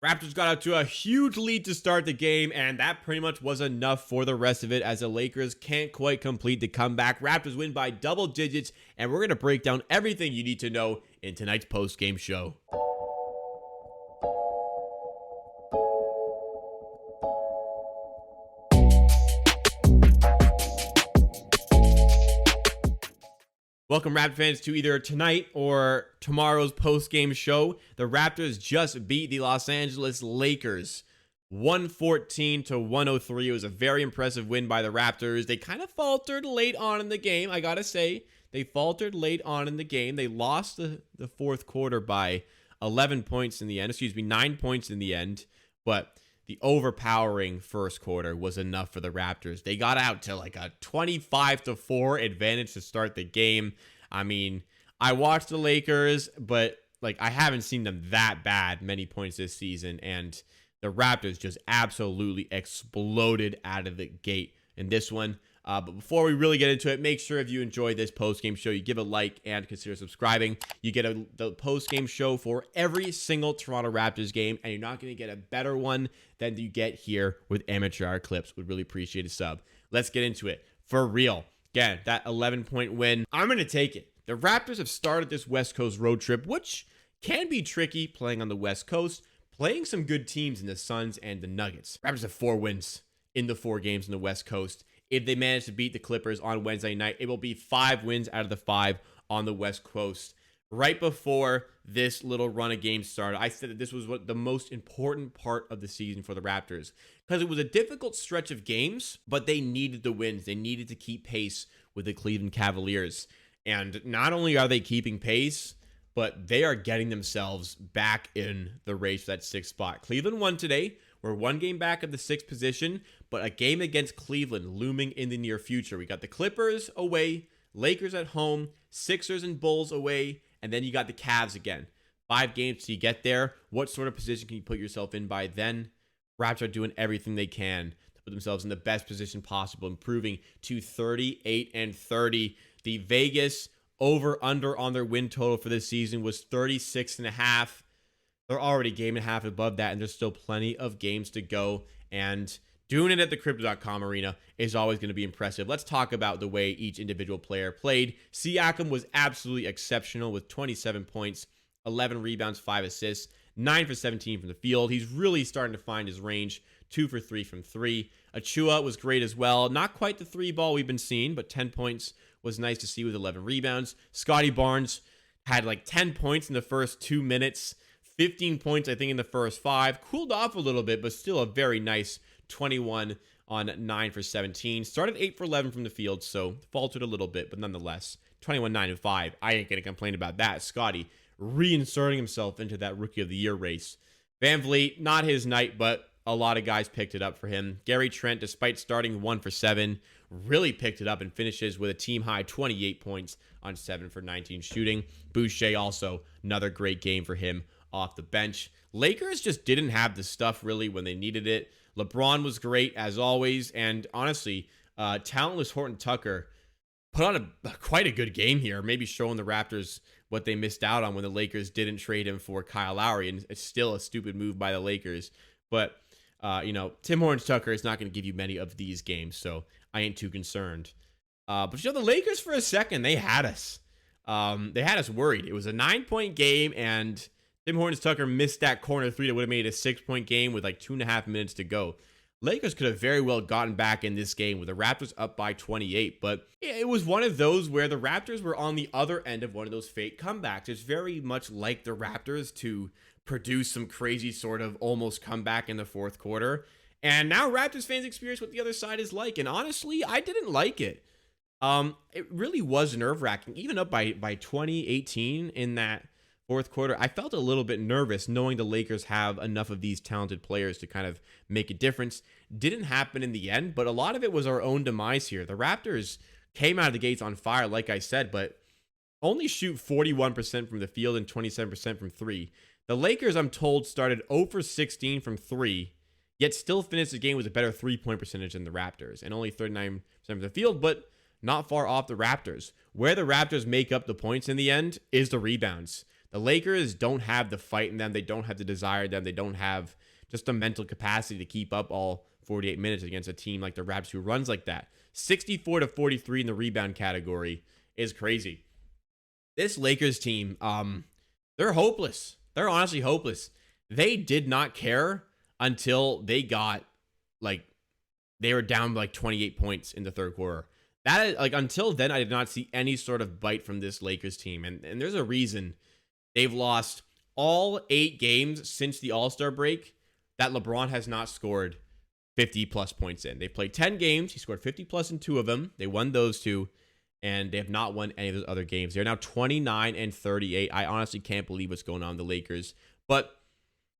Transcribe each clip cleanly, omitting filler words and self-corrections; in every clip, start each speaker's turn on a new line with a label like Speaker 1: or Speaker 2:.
Speaker 1: Raptors got out to a huge lead to start the game, and that pretty much was enough for the rest of it as the Lakers can't quite complete the comeback. Raptors win by double digits, and we're going to break down everything you need to know in tonight's post-game show. Welcome, Raptors fans, to either tonight or tomorrow's post-game show. The Raptors just beat the Los Angeles Lakers 114-103. It was a very impressive win by the Raptors. They kind of faltered late on in the game, I gotta say. They faltered late on in the game. They lost the fourth quarter by 11 points in the end. 9 points in the end. But the overpowering first quarter was enough for the Raptors. They got out to like a 25-4 advantage to start the game. I mean, I watched the Lakers, but like I haven't seen them that bad many points this season, and the Raptors just absolutely exploded out of the gate in this one. But before we really get into it, make sure if you enjoyed this post-game show, you give a like and consider subscribing. You get the post-game show for every single Toronto Raptors game, and you're not going to get a better one than you get here with Amateur Hour Clips. Would really appreciate a sub. Let's get into it. For real. Again, that 11-point win, I'm going to take it. The Raptors have started this West Coast road trip, which can be tricky playing on the West Coast, playing some good teams in the Suns and the Nuggets. Raptors have 4 wins in the 4 games in the West Coast. If they manage to beat the Clippers on Wednesday night, it will be 5 wins out of the 5 on the West Coast. Right before this little run of games started, I said that this was the most important part of the season for the Raptors because it was a difficult stretch of games, but they needed the wins. They needed to keep pace with the Cleveland Cavaliers. And not only are they keeping pace, but they are getting themselves back in the race for that 6th spot. Cleveland won today. We're 1 game back of the 6th position, but a game against Cleveland looming in the near future. We got the Clippers away, Lakers at home, Sixers and Bulls away, and then you got the Cavs again. 5 games till you get there. What sort of position can you put yourself in by then? Raptors are doing everything they can to put themselves in the best position possible, improving to 38-30. The Vegas over-under on their win total for this season was 36.5. They're already a game and a half above that, and there's still plenty of games to go. And doing it at the Crypto.com arena is always going to be impressive. Let's talk about the way each individual player played. Siakam was absolutely exceptional with 27 points, 11 rebounds, 5 assists, 9 for 17 from the field. He's really starting to find his range, 2 for 3 from 3. Achua was great as well. Not quite the 3 ball we've been seeing, but 10 points was nice to see with 11 rebounds. Scotty Barnes had like 10 points in the first 2 minutes. 15 points, I think, in the first 5. Cooled off a little bit, but still a very nice 21 on 9 for 17. Started 8 for 11 from the field, so faltered a little bit, but nonetheless, 21, 9, and 5. I ain't going to complain about that. Scotty reinserting himself into that Rookie of the Year race. VanVleet, not his night, but a lot of guys picked it up for him. Gary Trent, despite starting 1 for 7, really picked it up and finishes with a team-high 28 points on 7 for 19 shooting. Boucher also, another great game for him off the bench. Lakers just didn't have the stuff really when they needed it. LeBron was great as always, and honestly, talentless Horton Tucker put on quite a good game here, maybe showing the Raptors what they missed out on when the Lakers didn't trade him for Kyle Lowry, and it's still a stupid move by the Lakers. But Tim Horton Tucker is not going to give you many of these games, so I ain't too concerned. But the Lakers for a second, they had us. They had us worried. It was a 9-point game, and Tim Hortons Tucker missed that corner 3 that would have made it a 6-point game with like 2.5 minutes to go. Lakers could have very well gotten back in this game with the Raptors up by 28, but it was one of those where the Raptors were on the other end of one of those fake comebacks. It's very much like the Raptors to produce some crazy sort of almost comeback in the fourth quarter. And now Raptors fans experience what the other side is like, and honestly, I didn't like it. It really was nerve-wracking, even up by 2018 in that fourth quarter. I felt a little bit nervous knowing the Lakers have enough of these talented players to kind of make a difference. Didn't happen in the end, but a lot of it was our own demise here. The Raptors came out of the gates on fire, like I said, but only shoot 41% from the field and 27% from 3. The Lakers, I'm told, started 0 for 16 from 3, yet still finished the game with a better 3-point percentage than the Raptors, and only 39% from the field, but not far off the Raptors. Where the Raptors make up the points in the end is the rebounds. The Lakers don't have the fight in them. They don't have the desire in them. They don't have just the mental capacity to keep up all 48 minutes against a team like the Raptors who runs like that. 64-43 in the rebound category is crazy. This Lakers team, they're hopeless. They're honestly hopeless. They did not care until they got, like, they were down like 28 points in the third quarter. That is, like, until then, I did not see any sort of bite from this Lakers team. And there's a reason they've lost all 8 games since the All-Star break that LeBron has not scored 50-plus points in. They played 10 games. He scored 50-plus in 2 of them. They won those 2, and they have not won any of those other games. They're now 29-38. I honestly can't believe what's going on in the Lakers, but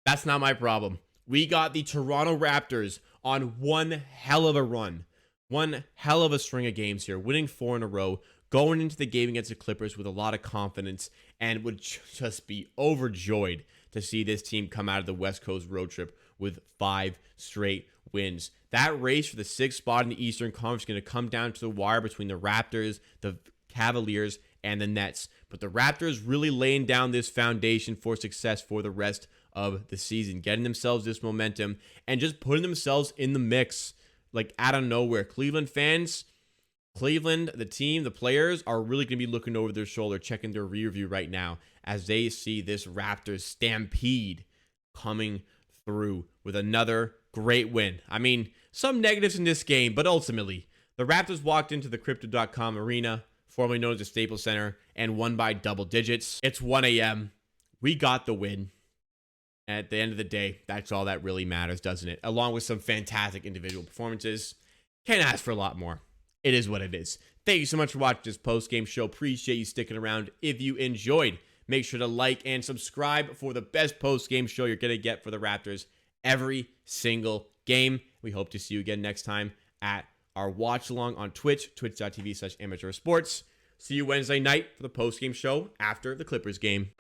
Speaker 1: that's not my problem. We got the Toronto Raptors on one hell of a run, one hell of a string of games here, winning 4 in a row, going into the game against the Clippers with a lot of confidence, and would just be overjoyed to see this team come out of the West Coast road trip with 5 straight wins. That race for the 6th spot in the Eastern Conference is going to come down to the wire between the Raptors, the Cavaliers, and the Nets. But the Raptors really laying down this foundation for success for the rest of the season, getting themselves this momentum and just putting themselves in the mix like out of nowhere. Cleveland fans, Cleveland, the team, the players are really going to be looking over their shoulder, checking their rear view right now as they see this Raptors stampede coming through with another great win. I mean, some negatives in this game, but ultimately, the Raptors walked into the Crypto.com arena, formerly known as the Staples Center, and won by double digits. It's 1 a.m. We got the win. And at the end of the day, that's all that really matters, doesn't it? Along with some fantastic individual performances. Can't ask for a lot more. It is what it is. Thank you so much for watching this post-game show. Appreciate you sticking around. If you enjoyed, make sure to like and subscribe for the best post-game show you're going to get for the Raptors every single game. We hope to see you again next time at our watch along on Twitch, twitch.tv/amateursports. See you Wednesday night for the post-game show after the Clippers game.